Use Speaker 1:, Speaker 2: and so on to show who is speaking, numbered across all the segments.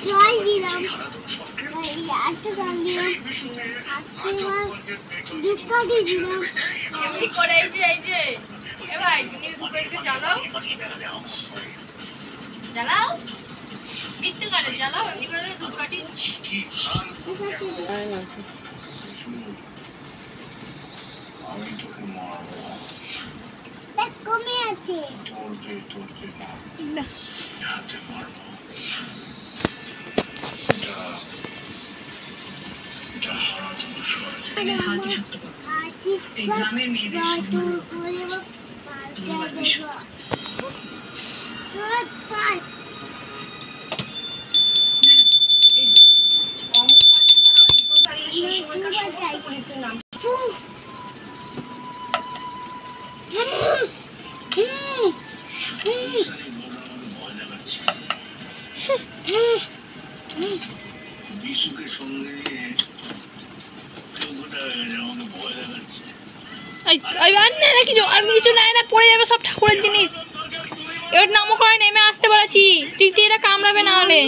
Speaker 1: জল দিলাম একটু জল দিলাম দুধ কাটি দিলাম
Speaker 2: এমনি করে এই যে এ ভাই তুমি ধূপকাঠিটা জ্বালাও জ্বালাও মিথ্যে করে জ্বালাও এমনি করে ধূপকাঠি
Speaker 1: কমে আছে গ্রামের মেয়েদের
Speaker 3: বিশুকে সঙ্গে নিয়ে আমাকে ভয় লাগাচ্ছে
Speaker 4: আর কিছু নাই না, পড়ে যাবে সব ঠাকুরের জিনিস। এবার নামও করে নেমে আসতে বলেছি, টিকটি এটা কামড়াবে না হলে।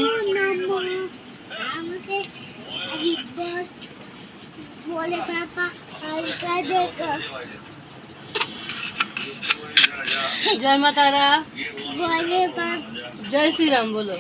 Speaker 2: জয় মা তারা, জয় শ্রীরাম বলো।